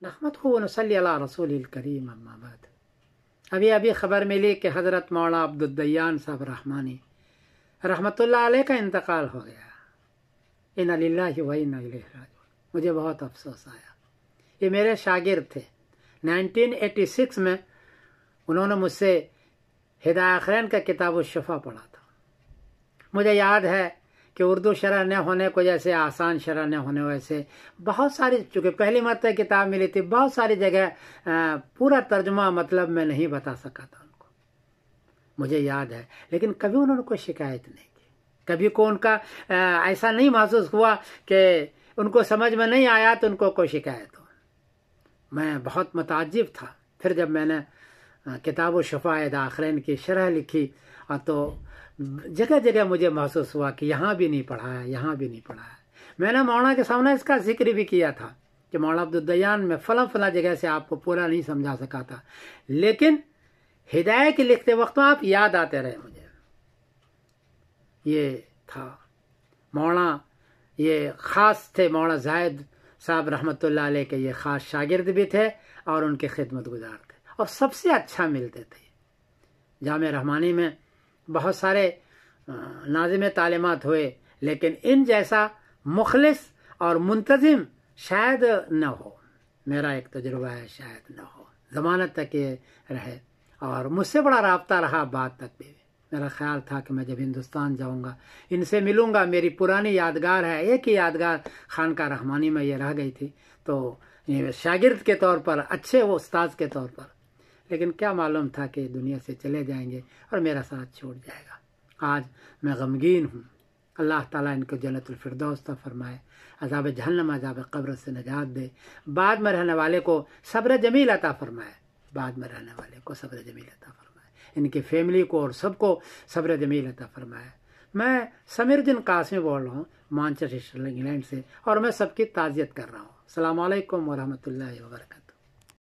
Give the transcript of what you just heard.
نحمدہ ونصلی علی رسول الکریم اما بعد۔ ابھی خبر ملی کہ حضرت مولانا عبدالدیان صاحب رحمانی رحمۃ اللہ علیہ کا انتقال ہو گیا۔ انا للہ و انا الیہ راجعون۔ مجھے بہت افسوس آیا۔ یہ میرے شاگرد تھے۔ 1986 میں انہوں نے مجھ سے ہدایہ آخرین کا کتاب الشفا پڑھا تھا۔ مجھے یاد ہے کہ اردو شرح نہ ہونے کو جیسے آسان شرح نہ ہونے ویسے بہت ساری، چونکہ پہلی مرتبہ کتاب ملی تھی، بہت ساری جگہ پورا ترجمہ مطلب میں نہیں بتا سکا تھا ان کو، مجھے یاد ہے۔ لیکن کبھی انہوں نے کوئی شکایت نہیں کی، کبھی کو ان کا ایسا نہیں محسوس ہوا کہ ان کو سمجھ میں نہیں آیا تو ان کو کوئی شکایت ہو۔ میں بہت متعجب تھا۔ پھر جب میں نے کتاب الشفا ہدایہ آخرین کی شرح لکھی تو جگہ جگہ مجھے محسوس ہوا کہ یہاں بھی نہیں پڑھا ہے، یہاں بھی نہیں پڑھا ہے۔ میں نے مولانا کے سامنے اس کا ذکر بھی کیا تھا کہ مولانا عبدالدیان میں فلاں جگہ سے آپ کو پورا نہیں سمجھا سکا تھا، لیکن ہدایہ کے لکھتے وقت آپ یاد آتے رہے مجھے۔ یہ تھا مولانا، یہ خاص تھے مولانا زاہد صاحب رحمۃ اللہ علیہ کے، یہ خاص شاگرد بھی تھے اور ان کے خدمت گزار تھے، اور سب سے اچھا ملتے تھے۔ جامعہ رحمانی میں بہت سارے ناظم تعلیمات ہوئے، لیکن ان جیسا مخلص اور منتظم شاید نہ ہو۔ میرا ایک تجربہ ہے، شاید نہ ہو، ضمانت تک یہ رہے، اور مجھ سے بڑا رابطہ رہا بعد تک بھی۔ میرا خیال تھا کہ میں جب ہندوستان جاؤں گا ان سے ملوں گا، میری پرانی یادگار ہے، ایک ہی یادگار خانقاہ رحمانی میں یہ رہ گئی تھی، تو شاگرد کے طور پر، اچھے وہ استاذ کے طور پر۔ لیکن کیا معلوم تھا کہ دنیا سے چلے جائیں گے اور میرا ساتھ چھوٹ جائے گا۔ آج میں غمگین ہوں۔ اللہ تعالیٰ ان کو جنت الفردوس عطا فرمائے، عذاب جہنم، عذاب قبر سے نجات دے، بعد میں رہنے والے کو صبر جمیل عطا فرمائے، بعد میں رہنے والے کو صبر جمیل عطا فرمائے، ان کی فیملی کو اور سب کو صبر جمیل عطا فرمائے۔ میں سمیر الدین قاسمی بول رہا ہوں مانچسٹر انگلینڈ سے، اور میں سب کی تعزیت کر رہا ہوں۔ السلام علیکم ورحمۃ اللہ وبرکاتہ۔